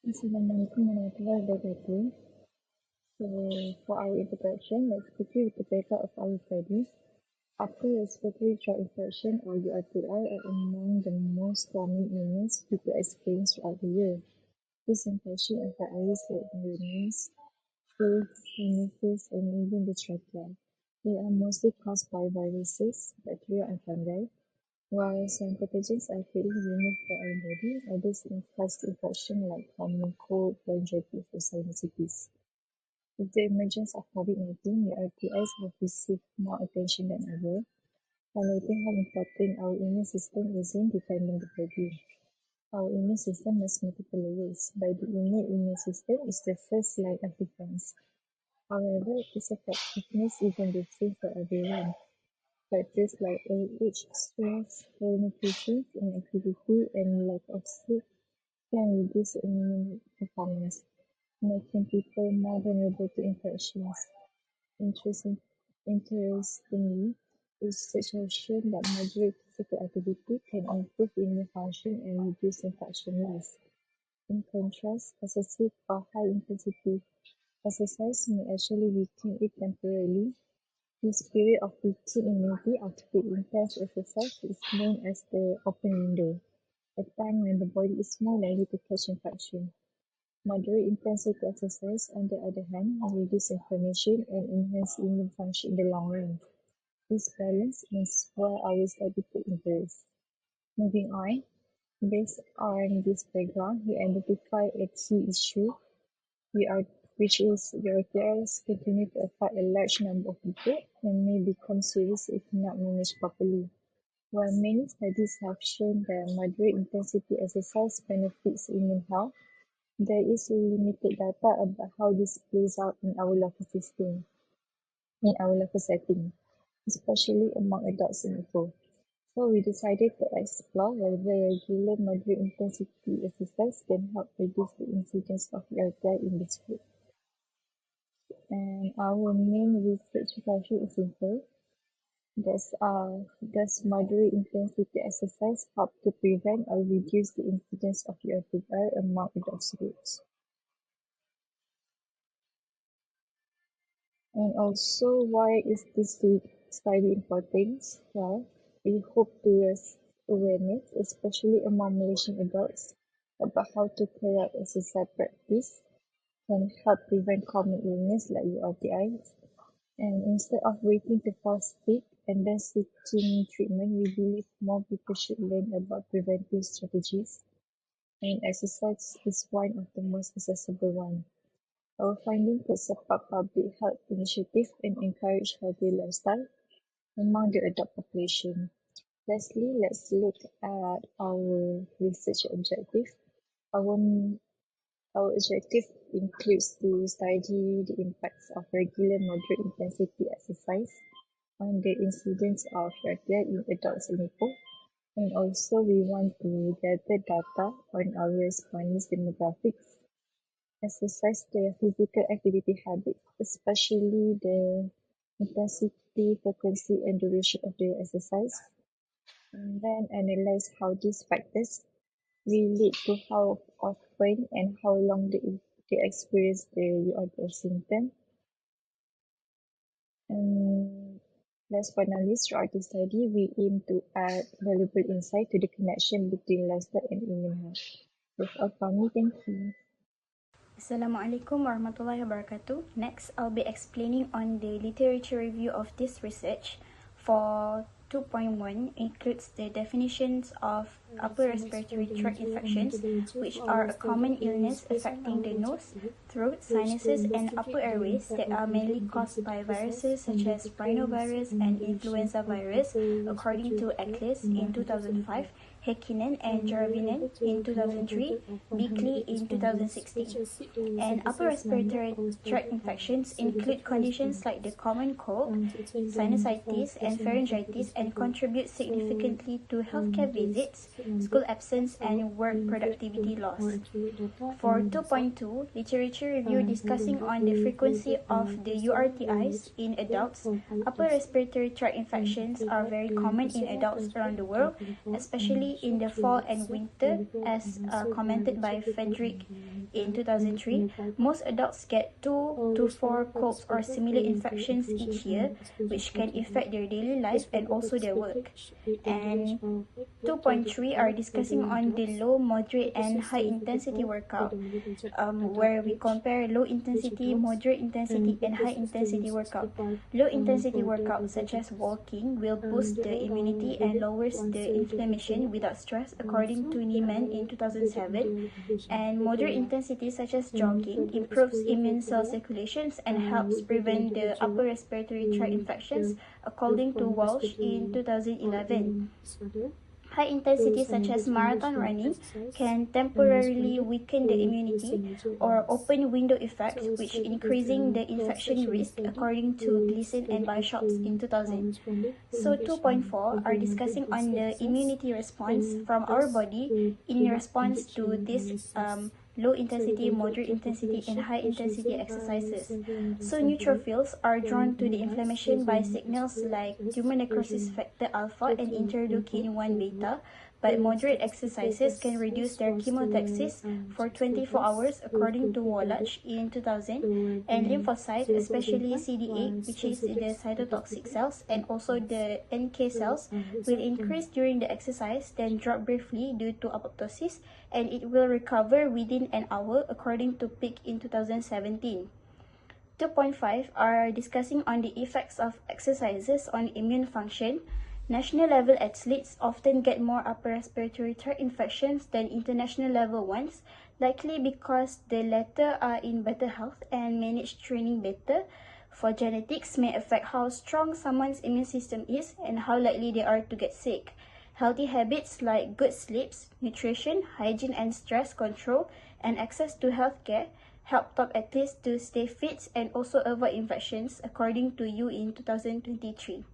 Assalamualaikum warahmatullahi wabarakatuh. So, for our introduction, let's begin with the breakout of our studies. Upper respiratory tract infection or URTI are among the most common illness people experience throughout the year. This infection affects areas like the nose, face, sinuses, and even the trachea. They are mostly caused by viruses, bacteria, and fungi. While some pathogens are freely removed from our body, others cause infection like common cold, laryngitis, or sinusitis. With the emergence of COVID-19, the URTIs have received more attention than ever, highlighting how important our immune system is in defending the body. Our immune system has multiple layers, but the innate immune system is the first line of defense. However, its effectiveness isn't the same for everyone. Factors like age, stress, poor nutrition, inactivity, and lack of sleep can reduce immune performance, making people more vulnerable to infections. Interestingly, research has shown that moderate physical activity can improve immune function and reduce infection risk. In contrast, excessive or high-intensity exercise may actually weaken it temporarily. This period of weakened immunity after the intense exercise is known as the open window, a time when the body is more likely to catch infection. Moderate intensity exercise, on the other hand, may reduce inflammation and enhance immune function in the long run. This balance is where our study takes interest. Moving on, based on this background, we identify a key issue, which is URTIs continue to affect a large number of people and may become serious if not managed properly. While many studies have shown that moderate intensity exercise benefits immune health, there is limited data about how this plays out in our local setting, especially among adults in Ipoh. So we decided to explore whether regular moderate intensity exercise can help reduce the incidence of URTI in this group. And our main research question is simple. Does moderate intensity exercise help to prevent or reduce the incidence of URTI among adult groups? And also, why is this study important? Well, we hope to raise awareness, especially among Malaysian adults, about how to carry out exercise practice can help prevent common illness like URTIs. And instead of waiting to fall sick and then seeking treatment, we believe more people should learn about preventive strategies, and exercise is one of the most accessible ones. Our findings could support public health initiatives and encourage healthy lifestyle among the adult population. Lastly, let's look at our research objective. Our, our objective includes to study the impacts of regular moderate intensity exercise on the incidence of URTI in adults in Ipoh. And also we want to gather data on our respondents' demographics, exercise their physical activity habits, especially the intensity, frequency, and duration of their exercise, and then analyze how these factors relate to how often and how long they experience the URTI symptom. And last but not least, throughout the study, we aim to add valuable insight to the connection between lifestyle and immune health. That's all from me. Thank you. Assalamualaikum warahmatullahi wabarakatuh. Next, I'll be explaining on the literature review of this research. For 2.1 includes the definitions of upper respiratory tract infections, which are a common illness affecting the nose, throat, sinuses, and upper airways that are mainly caused by viruses such as rhinovirus and influenza virus, according to Eccles in 2005, Heikkinen and Järvinen in 2003, Bickley in 2016. And upper respiratory tract infections include conditions like the common cold, sinusitis, and pharyngitis, and contribute significantly to healthcare visits, school absence, and work productivity loss. For 2.2, literature review discussing on the frequency of the URTIs in adults. Upper respiratory tract infections are very common in adults around the world, especially in the fall and winter, as commented by Frederick in 2003. Most adults get 2 to 4 colds or similar infections each year, which can affect their daily life and also their work. And 2.3 are discussing on the low, moderate, and high intensity workout, where we compare low intensity, moderate intensity, and high intensity workout. Low intensity workout, such as walking, will boost the immunity and lowers the inflammation without stress, according to Niemann in 2007. And moderate intensity, such as jogging, improves immune cell circulations and helps prevent the upper respiratory tract infections, according to Walsh in 2011. High intensity, such as marathon running, can temporarily weaken the immunity or open window effect, which increasing the infection risk, according to Gleason and Bishops in 2000. So 2.4 are discussing on the immunity response from our body in response to this low intensity, moderate intensity, and high intensity exercises. So neutrophils are drawn to the inflammation by signals like tumor necrosis factor alpha and interleukin 1 beta, but moderate exercises can reduce their chemotaxis for 24 hours, according to Wallach in 2000. And lymphocytes, especially CD8, which is the cytotoxic cells, and also the NK cells, will increase during the exercise, then drop briefly due to apoptosis, and it will recover within an hour, according to Pick in 2017. 2.5 are discussing on the effects of exercises on immune function. National level athletes often get more upper respiratory tract infections than international level ones, likely because the latter are in better health and manage training better. For genetics may affect how strong someone's immune system is and how likely they are to get sick. Healthy habits like good sleeps, nutrition, hygiene and stress control, and access to healthcare help top athletes to stay fit and also avoid infections, according to Yu in 2023.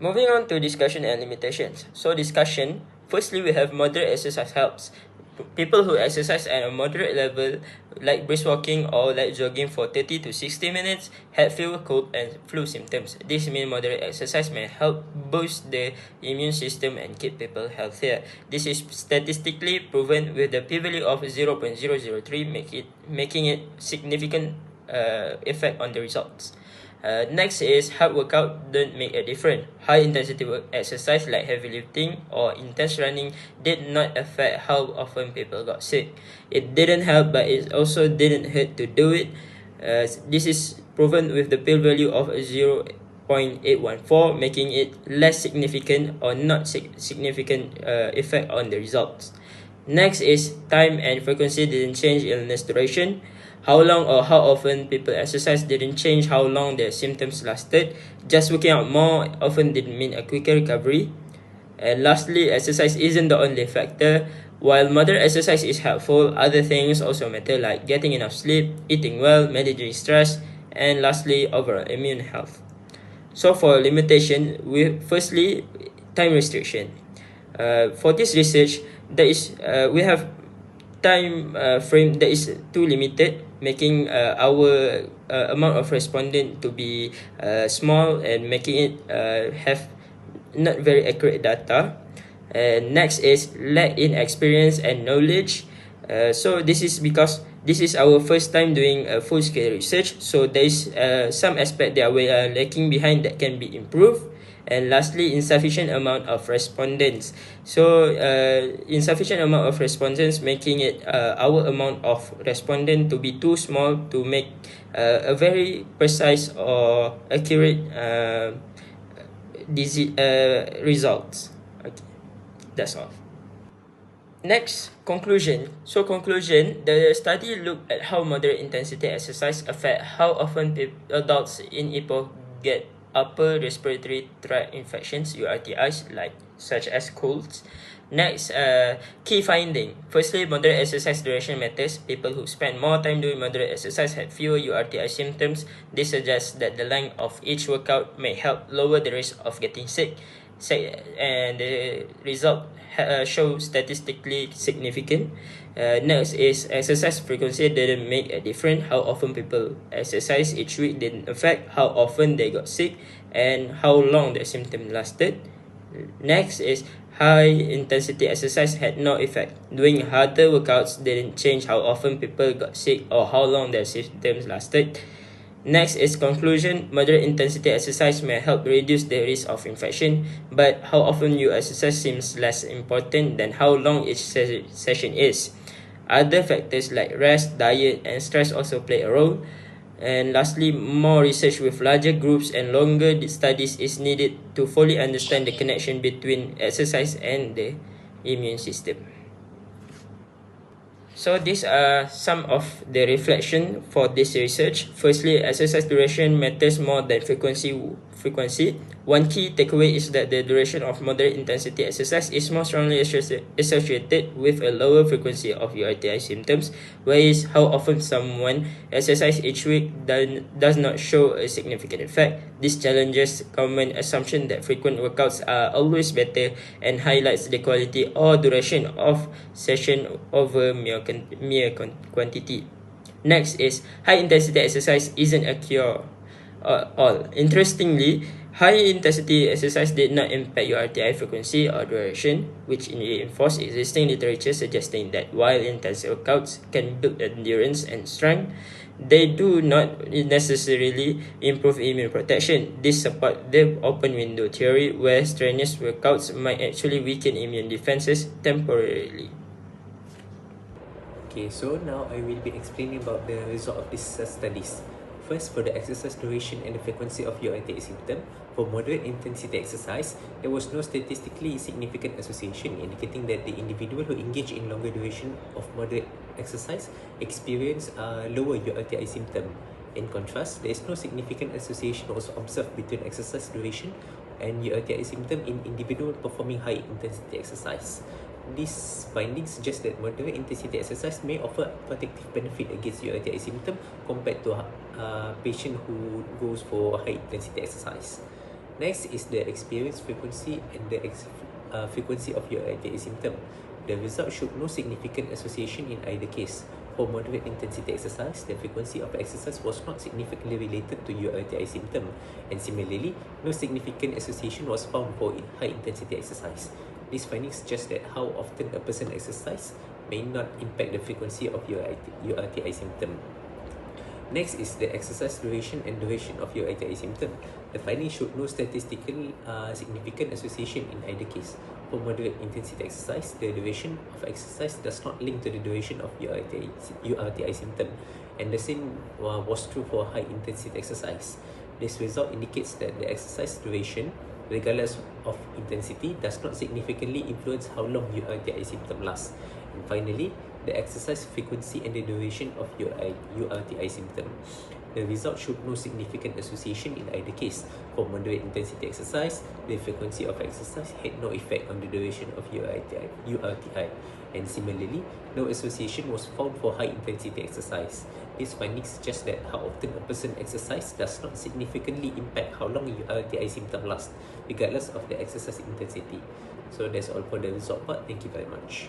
Moving on to discussion and limitations. So discussion, firstly we have moderate exercise helps. People who exercise at a moderate level, like brisk walking or light jogging for 30 to 60 minutes, had fewer cold and flu symptoms. This means moderate exercise may help boost the immune system and keep people healthier. This is statistically proven with the p-value of 0.003, making it significant effect on the results. Next is hard workout don't make a difference. High intensity exercise like heavy lifting or intense running did not affect how often people got sick. It didn't help, but it also didn't hurt to do it. This is proven with the pill value of 0.814, making it less significant or not significant effect on the results. Next is time and frequency didn't change illness duration. How long or how often people exercise didn't change how long their symptoms lasted. Just working out more often didn't mean a quicker recovery. And lastly, exercise isn't the only factor. While moderate exercise is helpful, other things also matter like getting enough sleep, eating well, managing stress, and lastly, overall immune health. So for limitation, firstly, time restriction. For this research, we have time frame that is too limited, making our amount of respondent to be small and making it have not very accurate data. And next is lack in experience and knowledge. So this is because this is our first time doing a full-scale research, so there is some aspect that we are lacking behind that can be improved. And lastly, insufficient amount of respondents. So insufficient amount of respondents, making it our amount of respondent to be too small to make a very precise or accurate results. Okay, that's all. Next, conclusion. So conclusion, the study looked at how moderate intensity exercise affect how often adults in Ipoh get upper respiratory tract infections, URTIs, such as colds. Next, key finding. Firstly, moderate exercise duration matters. People who spend more time doing moderate exercise had fewer URTI symptoms. This suggests that the length of each workout may help lower the risk of getting sick. And the result show statistically significant. Next is exercise frequency didn't make a difference. How often people exercise each week didn't affect how often they got sick and how long the symptom lasted. Next is high intensity exercise had no effect. Doing harder workouts didn't change how often people got sick or how long their symptoms lasted. Next is conclusion. Moderate intensity exercise may help reduce the risk of infection, but how often you exercise seems less important than how long each session is. Other factors like rest, diet, and stress also play a role. And lastly, more research with larger groups and longer studies is needed to fully understand the connection between exercise and the immune system. So these are some of the reflection for this research. Firstly, exercise duration matters more than frequency. One key takeaway is that the duration of moderate intensity exercise is more strongly associated with a lower frequency of URTI symptoms, whereas how often someone exercises each week does not show a significant effect. This challenges common assumption that frequent workouts are always better and highlights the quality or duration of session over mere quantity. Next is high intensity exercise isn't a cure all. Interestingly, high intensity exercise did not impact URTI frequency or duration, which reinforced existing literature suggesting that while intense workouts can build endurance and strength, they do not necessarily improve immune protection. This supports the open window theory, where strenuous workouts might actually weaken immune defenses temporarily. Okay, so now I will be explaining about the result of these studies. First, for the exercise duration and the frequency of URTI symptom, for moderate intensity exercise, there was no statistically significant association indicating that the individual who engage in longer duration of moderate exercise experience lower URTI symptom. In contrast, there is no significant association also observed between exercise duration and URTI symptom in individuals performing high intensity exercise. These findings suggest that moderate intensity exercise may offer protective benefit against URTI symptom compared to a patient who goes for high intensity exercise. Next is the experience frequency and the frequency of URTI symptom. The result showed no significant association in either case. For moderate intensity exercise, the frequency of exercise was not significantly related to URTI symptom, and similarly, no significant association was found for high intensity exercise. These findings suggest that how often a person exercises may not impact the frequency of URTI symptom. Next is the exercise duration and duration of URTI symptom. The findings showed no statistical significant association in either case. For moderate intensity exercise, the duration of exercise does not link to the duration of URTI symptom, and the same was true for high intensity exercise. This result indicates that the exercise duration, regardless of intensity, does not significantly influence how long URTI symptom lasts. And finally, the exercise frequency and the duration of URTI symptom. The result showed no significant association in either case. For moderate intensity exercise, the frequency of exercise had no effect on the duration of URTI, and similarly, no association was found for high intensity exercise. These findings suggest that how often a person exercises does not significantly impact how long URTI symptom lasts, regardless of the exercise intensity. So that's all for the result part. Thank you very much.